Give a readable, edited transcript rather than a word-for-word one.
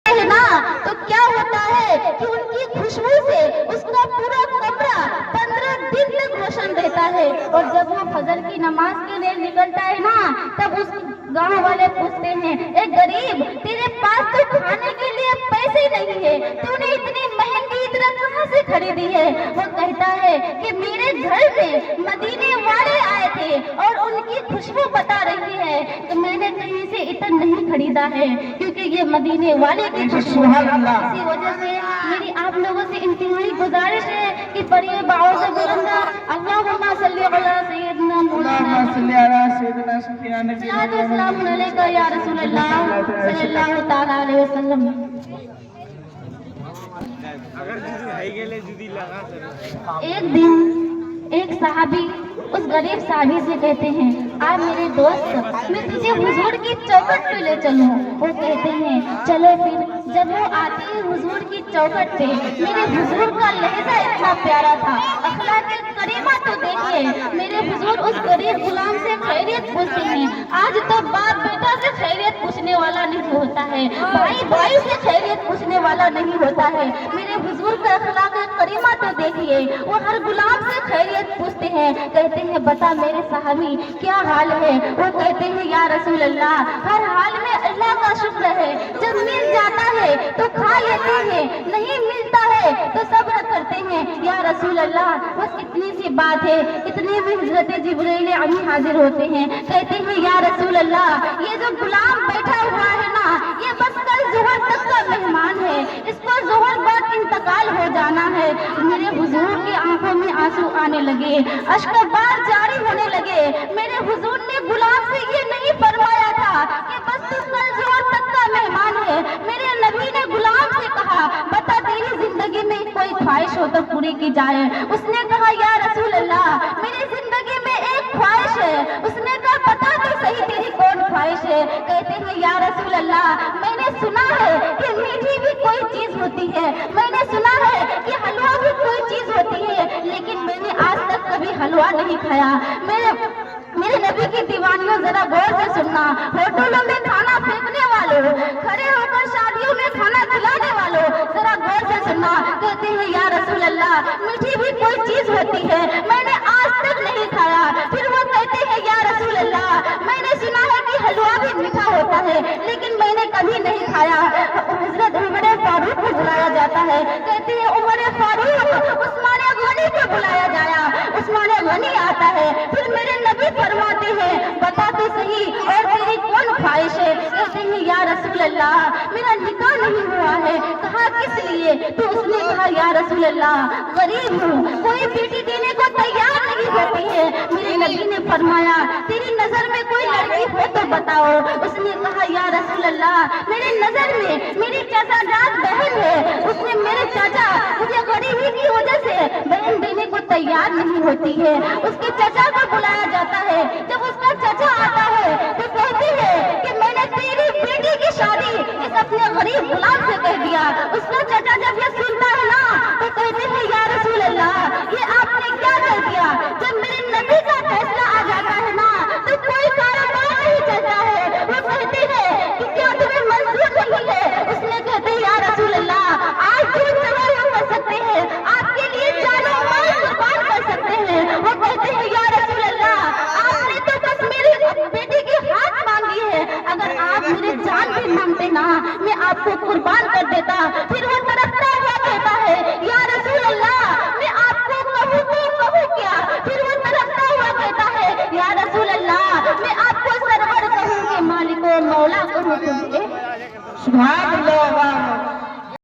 ہے نا تو کیا ہوتا ہے کہ ان کی خوشبو سے اس کا پورا کمرہ 15 دن تک روشن رہتا ہے. اور جب وہ فجر کی نماز کے لیے نکلتا ہے نا تب اس گاؤں والے پوچھتے ہیں اے غریب تیرے پاس تو کھانے کے لیے پیسے نہیں ہے, تو نے اتنی مہنگی ادرک کہاں سے خریدی ہے؟ وہ کہتا ہے کہ میرے گھر میں مدینے والے آئے تھے اور ان کی خوشبو بتا رہی ہے کہ میں نے کہیں سے اتنا نہیں خریدا ہے کیونکہ یہ مدینے والے کی خوشبو ہے. اسی وجہ سے میری آپ لوگوں سے انتہائی گزارش ہے کہ پڑھیے باعوذ باللہ اللہم صلی علی سیدنا مولانا السلام علیکم یا رسول اللہ صلی اللہ تعالی علیہ وسلم. ایک دن ایک صحابی اس غریب صحابی سے کہتے ہیں آپ میرے دوست میں تجھے حضور کی چوکھٹ پہ لے چلوں. وہ کہتے ہیں چلو پھر. جب وہ آتی ہے حضور کی چوکھٹ پہ میرے حضور کا لہجہ اتنا پیارا تھا, اخلاق کریمہ تو دیکھیے. میرے حضور اس غریب غلام سے خیریت پوچھتے ہیں. آج تو باپ بیٹا سے خیریت پوچھنے والا نہیں ہوتا ہے, بھائی بھائی سے خیریت پوچھنے والا نہیں ہوتا ہے. میرے حضور کا اخلاق کریمہ تو دیکھیے, وہ ہر غلام سے خیریت پوچھتے ہیں. کہتے ہیں بتا میرے صحابی کیا حال ہے؟ وہ کہتے ہیں یا رسول اللہ ہر حال میں اللہ کا شکر ہے, جب مل جاتا ہے تو کھا لیتے ہیں, نہیں ملتا ہے تو صبر کرتے ہیں. یا رسول اللہ بس اتنی سی بات ہے. اتنے میں حضرت جبرائیل امین حاضر ہوتے ہیں. کہتے ہیں یا رسول اللہ یہ جو غلام بیٹھا ہوا ہے نا یہ بس کل ظہر تک کا مہمان ہے, اس کو ظہر بعد انتقال ہو جانا ہے. میرے حضور کی آنکھوں میں آنسو آنے لگے, اشک بار جاری ہونے لگے. میرے حضور نے غلام سے یہ نہیں فرمایا تھا کہ بس تو کل ظہر تک کا مہمان ہے. میرے نبی نے غلام سے کہا بتا تیری زندگی میں کوئی خواہش ہو تو پوری کی جائے. اس نے کہا یا رسول اللہ میری زندگی میں ایک خواہش ہے. اس نے کہا بتا تو صحیح تیری کون خواہش ہے؟ کہتے ہیں یا رسول اللہ میں نے سنا ہے کہ میٹھی بھی کوئی چیز ہوتی ہے, میں نے سنا ہے کہ حلوہ بھی کوئی چیز ہوتی ہے, لیکن میں نے آج تک کبھی حلوہ نہیں کھایا. میرے نبی کی دیوانیوں ذرا غور سے سننا. ہوٹلوں میں کھانا پھینکنے والوں, کھڑے ہو کر شادیوں میں کھانا کھلانے والوں ذرا غور سے سننا. کہتے ہیں یا رسول اللہ میٹھی بھی کوئی چیز ہوتی ہے, میں نے آج تک نہیں کھایا. پھر وہ کہتے ہیں یا رسول اللہ میں نے سنا ہے کہ حلوہ بھی میٹھا ہوتا ہے لیکن میں نے کبھی نہیں کھایا. حضرت عمر فاروق کو بلایا جاتا ہے. کہتے ہیں عمر فاروق عثمان غنی کو بلایا جایا. عثمان غنی آتا ہے. پھر میرے نبی فرماتے ہیں بتا تو صحیح اور تیری کون خواہش ہے؟ کہتے ہیں یا رسول اللہ میرا نکاح نہیں ہوا ہے. کہا کس لیے؟ تو اس نے کہا یا رسول اللہ غریب ہوں, کوئی بیٹی دینے کو تیار نہیں ہوتی ہے. میرے نبی نے فرمایا تیری نظر میں کوئی لڑکی ہو تو بتاؤ. اس نے کہا یا رسول اللہ میرے نظر میں میری چچا جات بہن ہے. اس نے میرے چچا مجھے غریبی کی وجہ سے بہن دینے کو تیار نہیں ہوتی ہے. اس کے چچا کو بلایا جاتا ہے. جب اس کا چچا آتا ہے تو کہتے ہیں کہ میں نے تیری بیٹی کی شادی اس اپنے غریب غلام سے کہہ دیا. اس کا چچا جب یہ سنتا ہے نا تو کہتے ہیں یا رسول اللہ یہ آپ نے کیا کر دیا؟ جب میرے نبی کا فیصلہ آ جاتا ہے نا تو کوئی کاروبار نہیں چلتا ہے. وہ کہتے ہیں کہ کیا تمہیں منظور نہیں ہے؟ اس نے کہتے ہیں یا رسول اللہ آج جو چاہے کر سکتے ہیں, آپ کے لیے جانو مال قربان کر سکتے ہیں. وہ کہتے ہیں یا رسول اللہ آپ نے تو بس میری بیٹی کی ہاتھ مانگی ہے, اگر آپ میری جان بھی مانگتے نا میں آپ کو قربان کر دیتا. پھر وہ تڑپتا ہوا کہتا ہے یا رسول اللہ میں آپ کو کہوں تو کہوں کیا؟ پھر وہ تڑپتا ہوا کہتا ہے یا رسول اللہ میں آپ کو سرور کہوں کہ مالک و مولا کہوں تجھے. سبحان